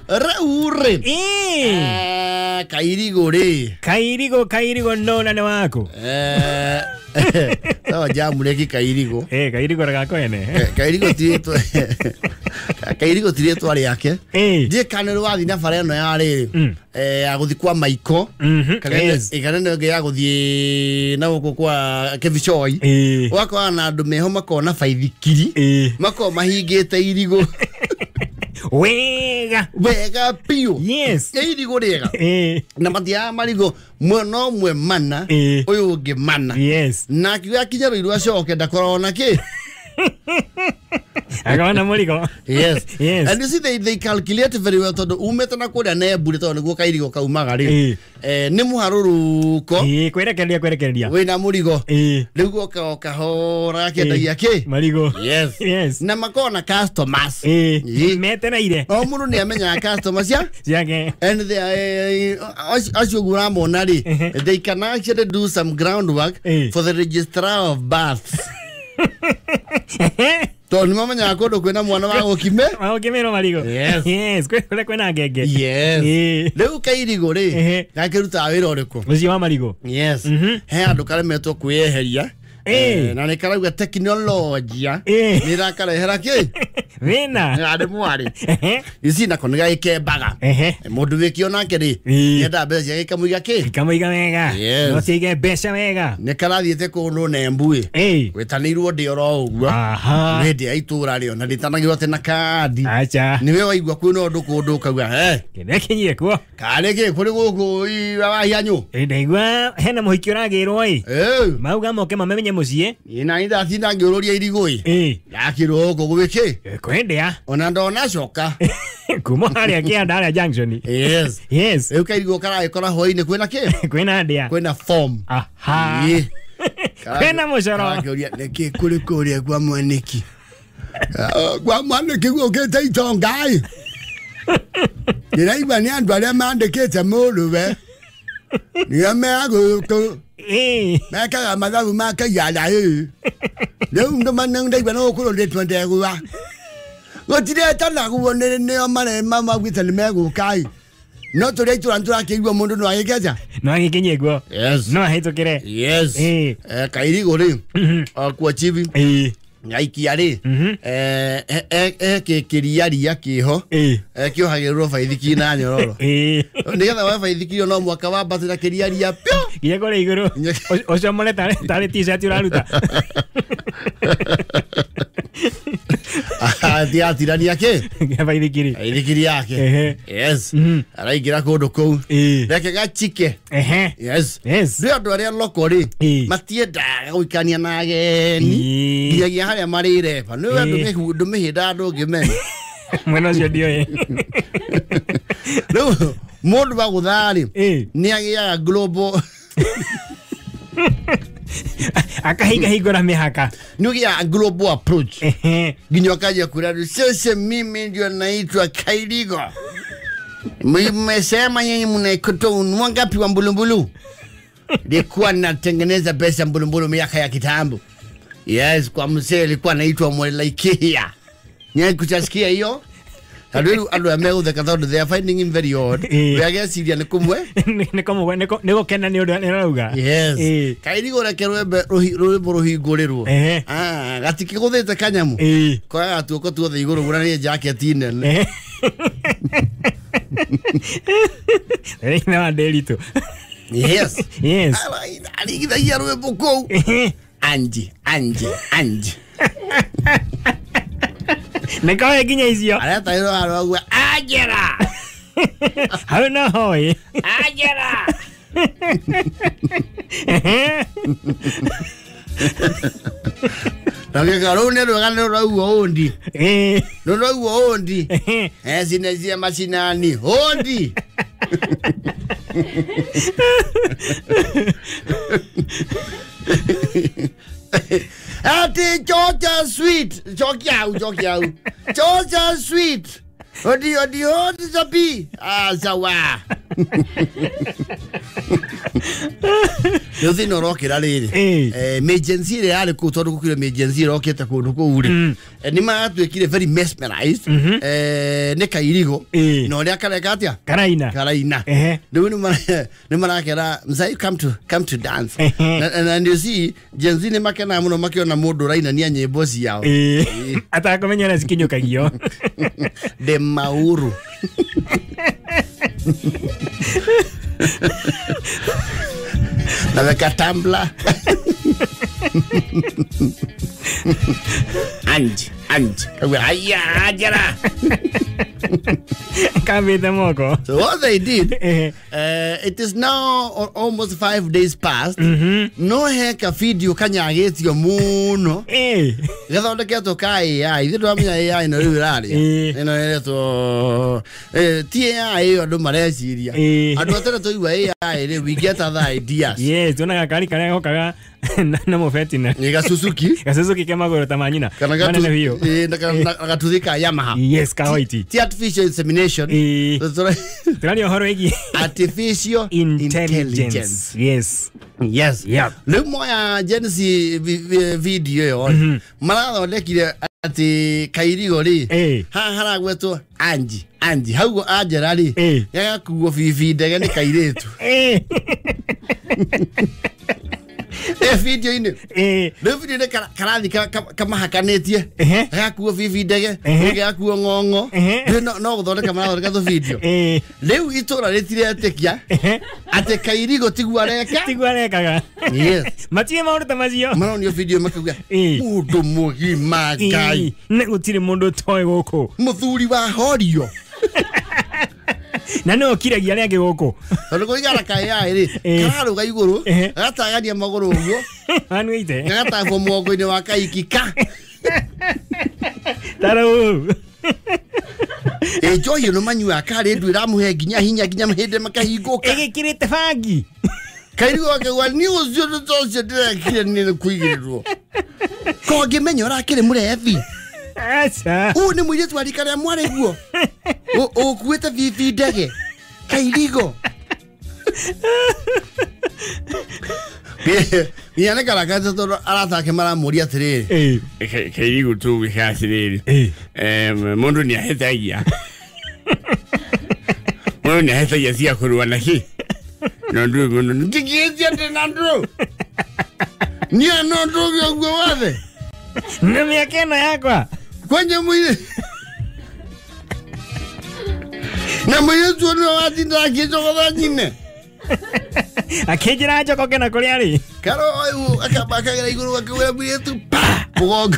Raure. Kairigo re. Kairigo no na wako. Sawa jamu leki kairigo. Kairigo ragako ene. Kairigo tireto ari yake. Die kanero wathi na fareno ya riri. Aguthi kwa maiko. Kanene ge aguthi na guko kwa Kevichoi. Wako na andu meho makona baithikiri. Mako mahingite irigo. Wega pio. Yes. Irigo rega. Na matia marigo mwe mwe mana. Oyo ge mana. Yes. Na kiwa kinyaro iru acoke ndakorona ki. Akaona muligo. Yes. Yes. And you see they calculate very well to umete na koda na ebure to niguo kairigo kaumaga ri. Ni muharuruko. Kwerekeria. We na muligo. Riu oka hora kendagia ki. Marigo. Yes. Yes. Na makona customers. Mete na ire. O mundu ni amenya customers ya. Yake. And they as you guramo nari. They can actually do some groundwork for the registrar of births. To ni mama nyako ndo kwena mwana wangu kime? Wangu kime no marigo. Yes. Yes, kwena ngenge. Yes. Leo kairigo ri. Gakiruta wira uriko. Uzi wa marigo. Yes. He andu kalemetwo kweheria. Na ne karauga teknolojia. Ni rakarehera ki? Wina. Ade mwari. Isi na konega ikebaga. Mundu wikiona kiri. Yenda beca gikamuiga ki? Gikamuiga wega. No tige beca wega. Ne karathiete kundu na embui. Wetanirwo ndi oro uguo. Aha. Ndi aitura rio na nditanagirwo te na kadi. Acha. Niwe waigua kwina undu kundu kauga kene kinyie kuo. Kale ki kuri guku wa hianyu. Ndaigua hena muhiki uragirwo mauga moke mamenye mucie. Ina ida thina ngiururia irigo yakirwo gugu wiki. Kwendea. Ona ndona coka. Kumo haria kianda haria junction. Yes. Yes. Kairigo kara ikora hoine kwina ki? Kwina ndia. Kwina form. Aha. Kwina mucoro. Karia neki kuri kuria kwa mwaniki. Kwa mwaniki gukite itongai. Niraiba ni andu aria mandikite muruwe. Niameago to. Makaga mathabu makayala Leo ndo manang ndaiba no kulo ndetwa ndegwa. Gotire tana kuonere ne mane mama gwitani mego kai. No to reitu antura kigwa mundu no agekeja. No agekenyegwo. Yes. No hitokire. Yes. Kairigo ri. Kwa chibi. Ngaikia ri. Kiria kiho. Kio hagirwo baithiki na nyororo. Nigetha wa baithiki no mwaka wa batira kiria ria pio. Giye kore iguru. Ocio mole tare t-shirt uraruta. Dia tirania ke? Baithikiri. Baithikiri yake. Yes. Araigira kundu kou. Reke gachike. Yes. Yes. Rio andu aria lokori matiendaga guikania na ageni. Ngiagia haria marire pa. Niwe andu mehinda andu ngimenya. Mwena ucio ndio Riu mundu wa guthari ni agiaga global akahiga higora mihaka nugia global approach ginyo kaja kuradu sasa mimi ndio naitwa Kairigo mmesema nyinyi mnaikoto wangapi wa mbulumbulu nilikuwa natengeneza pesa mbulumbulu miaka ya kitambo. Yes, kwa mzee alikuwa anaitwa Mwelaikia. Nyinyi kuchasikia hiyo? Adu ameu the katho they are finding him very odd. We guess Syria ne kumwe. Ne kumwe ne kena ni urauga. Yes. Kairigo rekerwe rohi gorerwo. Gatiki guthete kanyamu. Kwa gatuko tuothe iguru gura ni jacket nene. Ina wandelito. Yes. Yes. Ali githagia rwimbo kou. Anji. Nekawe ginya izio. Areta iro arogwa ajera. How no hoy. Ajera. Nake karone ro gane ro uondi. No uondi. Sinezia machinani. Hondi. Ati Georgia sweet. Georgia. Georgia sweet. Odi zabi. Sawa. Yo thino rokira riri emergency ire ari ku tondu kukire emergency rokete kundu ku uri ni magatwikire very mesmerized ne kairigo no ria kareka atia karaina riu ni marakera mzai come to dance and you see jenzi ni makena muno makiona mundu raina ni nyimbo ciao atakomenyera zikinyukagio de mauru na weka tambla anji kawe aya ajara kabida moko. So what they did it is now almost 5 days past no heka video kanyagetio muno gathondeketwo ka AI ithu ndamenya AI no riu rari ino ereto AI andu mareciria andu atere toigwa AI ri we get other ideas. Yes, tuna kari hokaga na mofetina ni gasuzuki kema goro tamanyina kana hiyo nakatuthika Yamaha. Yes, ka white ti artificial insemination tani horo igi artificial intelligence. Yes. Yep. Le moya Genesis video yo marathondekire ati kairigo ri hara gweto anji haugo ajera ri yagakuo bibi ndege ni kairitu video ine le video ne karathi kama hakanetie yagakuo bibi ndege yagakuo ngongo no guthondeka marathondeka tho video leu itura retire atekia ate kairigo tiguarekaga. Yes, matie maundu tamacio maronio video makuga mundu mugima ngai ne gutire mundu toy goko muthuri wa horio na no kiragia rege goko tondu kuigara kaya ri kararuga iguru gatagania maguru uguo anwite gatafo muongo-ini wa kaikika taro joyo no manyua kare ndwira muhe nginya mahinde makahinguka igikirite bangi kairigo akagwa ni ucio ndocio ndirekire ni kuigirirwo ko ngimenya urakire murethi acha ni muiritu arika ria mwareguo ukuite bibi ndege kairigo Niane karakaza toro aratake maramuria atiriri kairigo tu wikasiriri mundu ni ahetagia mundu ni ahetagia cia kurua naki no ndu mundu ndigiethia tena ndu ni no ndu gwo wathe na miakena yakwa kwenye mwili na mwili tu no atinda kichoko nyine akejira joko kena kuriari karo akabaka gira iguru akawera mwili tu pa mugongo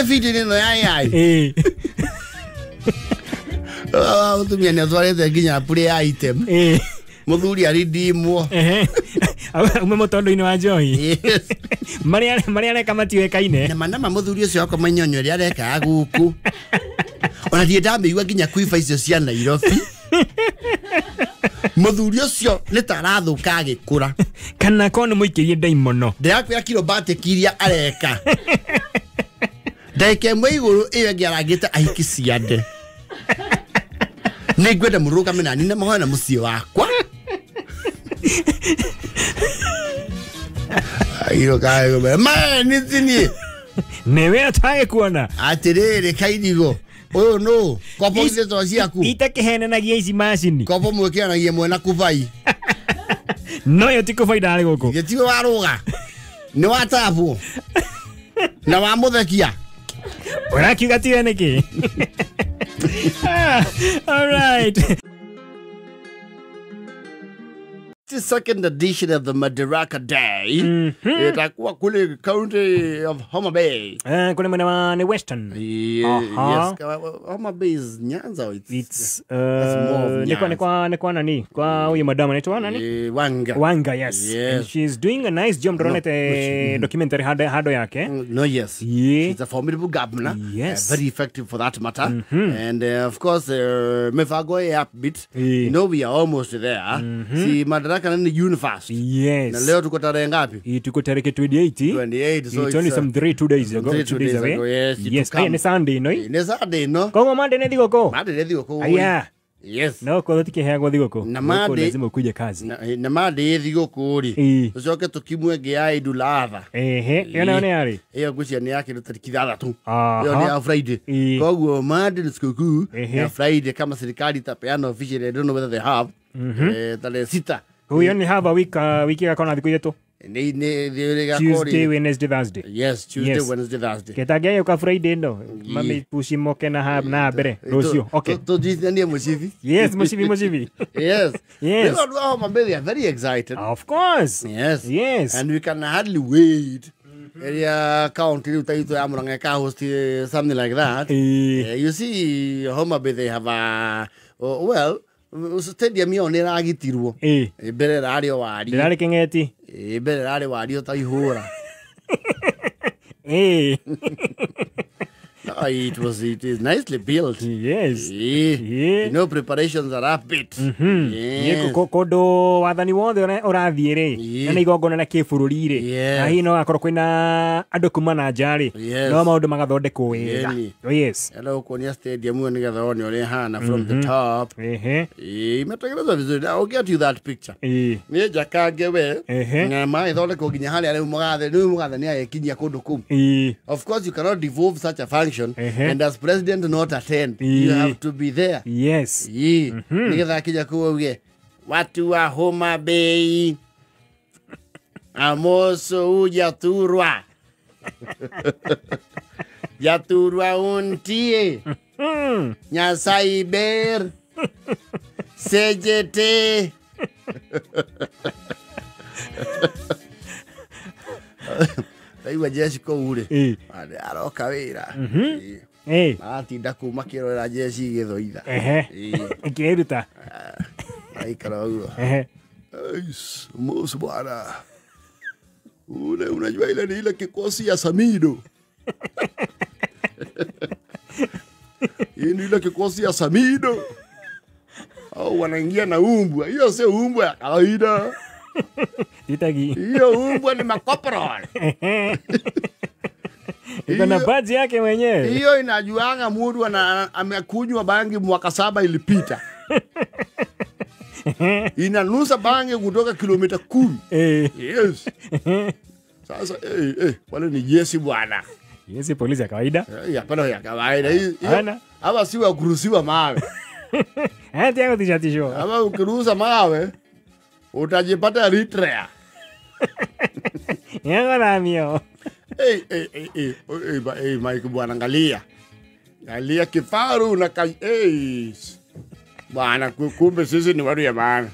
video ni no AI utumia ni atwarete nginya play item muthuri ari ndimwo umemotondo-ini wa Joy. Yes. Maria reka matiwe kaine na manama muthuri ucio akwa manyonyo ria reka guku ona die ndamigua nginya kuiba icio cia Nairobi muthuri ucio ni tarathuka agikura kana kono muikirie ndaimono ndirakwira kilobate kiria areka ndaike mwiguru iyo ngiarangite ahiki ciande ni ngwenda muruka mina ni na mahoya na mucie wakwa ayo kayo ni tini newe ataye kuona atiriri kairigo oyo no kopo ise to ciaku itakehenenagia ici macini kopo mwekeanagia mwena kubai no yo tiko faida ari goko getiwe waruga ni watabu na wa muthekia urakiuga tiwe niki all right. The second edition of the Madaraka Day. Itakuwa kule county of Homa Bay. Kule mwana ni Western. Yes, Homa Bay is Nyanza. It's Nekwa nani? Kwa huyu madam anaitwa nani? Wanga, yes. And she's doing a nice job. Dronete documentary hado yake. No, yes. Yeah. She's a formidable governor. Yes. Very effective for that matter. And of course, mefago upbeat. You know we are almost there. See Madaraka ni universe. Yes. Na leo tuko tarehe ngapi? Tuko tarehe 28. So it's only some 2 days ago. 2 days away. Yes. Yes. Ni Sunday no? Ni Sunday no. Kongo Monday ne digo ko. Monday ne digo ko. Aya. Yes. No ko tike heagwo thigoko. Na lazima ukuje kazi. Na made thigoko ri. Tucoke tukimwe gia Idul-Adha. Iyo nayo ni ari. Iyo gucia ni yake tariki 3. Iyo ni ya Friday. Koguo made ni sikukuu ya Friday kama serikali itapeana official, I don't know whether they have. Tarehe 6. Huyo ni haba wiki yakona thiku yetu. Tuesday, Wednesday, Thursday. Yes, Tuesday, Wednesday, Thursday. Ketagia yoka Friday no. Mami pushi moke na bere. Rosio. Okay. To this ni musivi. Yes, musivi. Yes. Yes. They are very excited. Of course. Yes. And we can hardly wait. Area county utaito ya Murang'a host something like that. You see, Homa Bay they have a stadium yo ni ragitirwo. Mbere radio wari. Ndari kengeti. Mbere radio wari utaihura. It is nicely built. Yes. You know, preparations are a bit. Yes. Kodo wathani wothe ũrathiĩ-rĩ na nĩ igongona na kĩbũrũri-rĩ na hihi no gakorwo kwĩna andũ kuma na nja-rĩ no maũndũ magathondekwo wega. Yes. Hello, kuonia stadium ĩyo nĩgetha wone ũrĩa hana from the top. Imetengenezwa vizuri. I'll get you that picture. Nĩ njakange we na magĩthondekwo nginya harĩa rĩu mũgathe nĩ agĩkinyia kũndũ kũu. Of course, you cannot devolve such a function and as president not attend. You have to be there. Yes. Nigetha akija kuoge watu wa Homa Bay amoso ujaturwa jaturwa untie Nyasai ber sejete Aiwa jeshi ko ure. Aroka wira. Atinda kuma kirora jeshi githoitha. Ikiruta. Aikara uguo. Mosu bwana. Unajua ile kikosi ya Samido. Ile kikosi ya Samido. Au wanaingia na umbwa. Hiyo sio umbwa ya kawaida. Itagi. Hiyo umbwa ni makoprol. Iko na badge yake mwenyewe. Hiyo inajuanga mtu amekunywa bangi mwaka 7 ilipita. Inanusa bangi kutoka kilomita 10. Yes. Sasa wale ni jeshi bwana. Jeshi polisi ya kawaida? Hapana ya kawaida. Hapana. Hapa si wa kuruhusiwa mawe. Hata yako tishatisho. Hapa ukiruhusa mawe utajipata Eritrea. Yango na mio. Mike bwana angalia. Angalia kifaru na bwana kumbe sisi ni watu ya maana.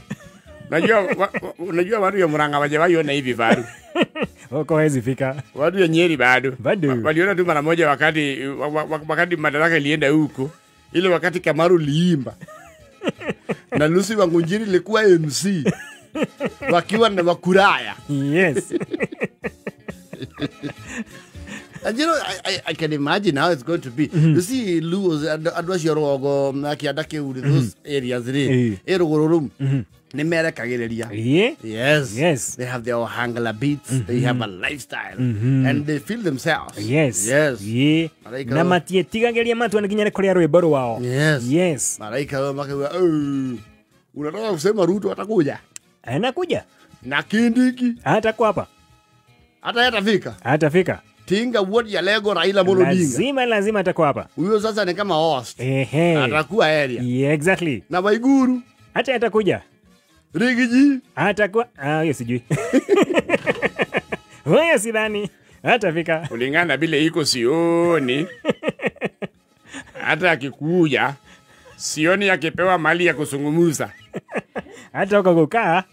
Unajua watu ya Murang'a waje na hivi faru. Wako hezi fika. Watu ya Nyeri bado. Waliona tu mara moja wakati madaraka ilienda huko. Ile wakati Kamaru liimba. Na Lucy Wangunjiri ilikuwa MC. Wakiwa na Wakuraya. Yes. And you know, I can imagine how it's going to be. You see, Luos, Adwashi Rogo, Nakiadake, those areas, Erogororum, Nemerica. Yes. They have their Hangala beats, they have a lifestyle, and they feel themselves. Yes. Namatie Tigageria Matu and Guinea Korea Boro. Yes. Malaika, unataka kusema Ruto atakuja. Anakuja. Na Kindiki atakuwa hapa. Atafika. Tinga wodi ya Lego Raila Amolo Odinga. Lazima atakuwa hapa. Huyo sasa ni kama host. Atakuwa area. Yeah, exactly. Na Waiguru hata atakuja. Rigiji atakuwa hiyo sijui. Wewe sidhani atafika. Kulingana vile iko sioni. Hata akikuja sioni akipewa mali ya kusungumuza. Hata ukakukaa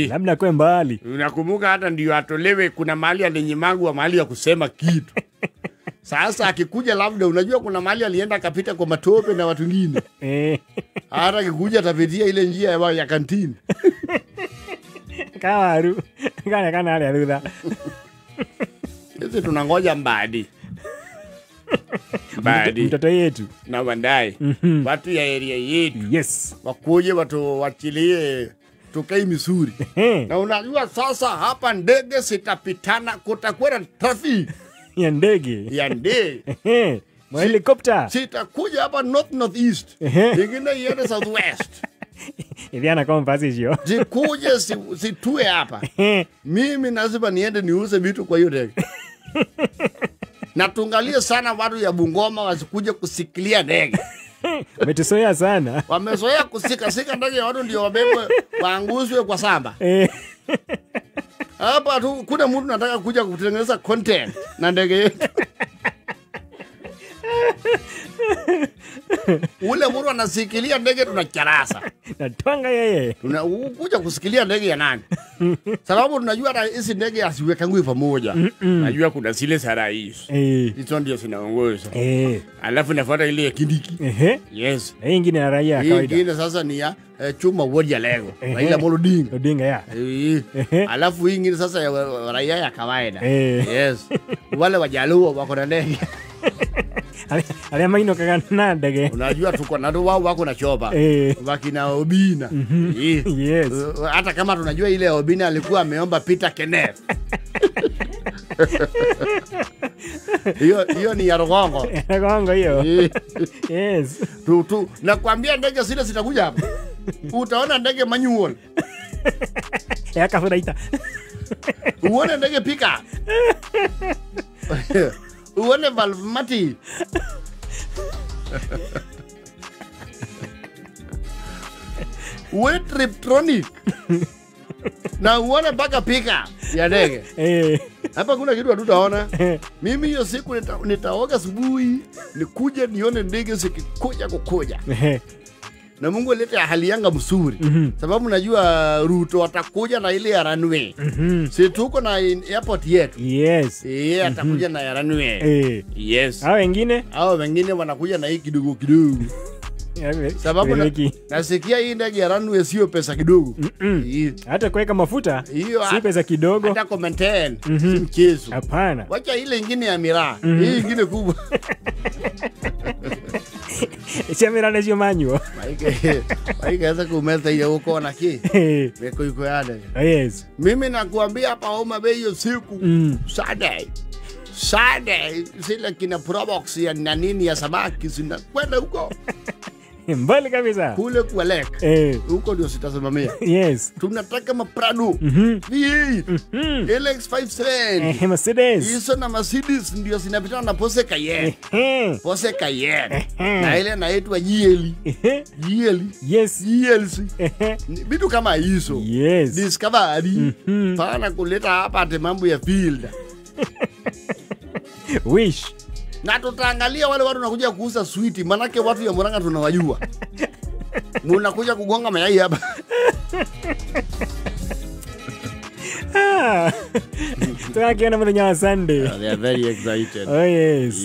labda kwa mbali. Unakumbuka hata ndio atolewe kuna mali alinyimagwa mali ya kusema kitu. Sasa akikuja labda unajua kuna mali alienda akapita kwa matope na watu wengine. Hata akikuja atapitia ile njia ya kantini. Kawaru. Kana hali arudha. Sisi tunangoja Mbadi. Mtoto yetu na Wandai. Watu ya area yetu. Yes. Wakuje watu wachilie tukai Misuri. Na unajua sasa hapa ndege sitapitana, kutakuwa na traffic ya ndege. helicopter. Sitakuja hapa northeast. Ingine iende southwest. Iliana conversation. Sikuje situe hapa. Mimi lazima niende niuze vitu kwa hiyo ndege. Na tungalie sana watu ya Bungoma wasikuje kusikilia ndege. Wametuzoea sana. Wamezoea kusika ndege ya watu ndio wabebwe waanguswe kwa samba. Hapa tu kuna mtu anataka kuja kutengeneza content na ndege yetu. Ule mtu anasikilia ndege tunacharasa. Natwanga yeye. Tunakuja kusikilia ndege ya nani? Sababu tunajua hata hizi ndege asiwekangwi pamoja. Najua kuna zile za rais. Hizo ndio zinaongoza. Alafu nafuata ile ya Kindiki. Yes. Hii nyingine ya raia kawaida. Hii nyingine sasa ni ya Chuma Wodia Lego. Raila Amolo Odinga. Odinga ya. Alafu hii nyingine sasa ya raia ya kawaida. Yes. Wale wajaluo wako na ndege. Ale maino kagana ndege. Unajua tuko na wao wako na chopa. Wakina Obina. Yes. Hata kama tunajua ile Obina alikuwa ameomba Peter Kenneth. Hiyo ni ya Rogongo. Rogongo hiyo. Yes. Nakwambia ndege zile zitakuja hapa. Utaona ndege manual. Ya kafuraita. Uone ndege pika. Uone Valmati. Uone Triptronic. Na uone mpaka pika ya ndege. Hapa kuna kitu hatutaona. Mimi hiyo siku nitaoga asubuhi, nikuje nione ndege zikikuja kukuja. Na Mungu alete hali yanga mzuri. Sababu najua Ruto watakuja na ile ya runway. Si tuko na airport yetu. Yes. Atakuja na ya runway. Yes. Hao wengine wanakuja na hii kidogo. Sababu nasikia hii ndege ya runway sio pesa kidogo. Hata kuweka mafuta si pesa kidogo. Hata commentain si mchezo. Hapana. Wacha ile nyingine ya miraa. Hii nyingine kubwa. Isi mira lesio manyo. Maike hasa kumeta ile uko na ki. Meko yuko yale. Yes. Mimi nakuambia hapa Homa Bay hiyo siku Saturday zile kina Probox ya nini ya samaki zinakwenda huko. Mbali kabisa. Kule kwa lake. Huko ndio sitasimamia. Yes. Tunataka maprado. V8. LX570. Mercedes. Hizo na Mercedes ndio zinapitana na Porsche Cayenne. Porsche Cayenne. Na ile inaitwa GLE. GLE. Yes. GLC. Vitu kama hizo. Yes. Discovery. Pana kuleta hapa ate mambo ya field. Wish. Na tutaangalia wale watu wanakuja kuuza sweet, manake watu ya Murang'a tunawajua. Munakuja kugonga mayai hapa. Tunakiona mwenye Sunday. They are very excited. Oh yes.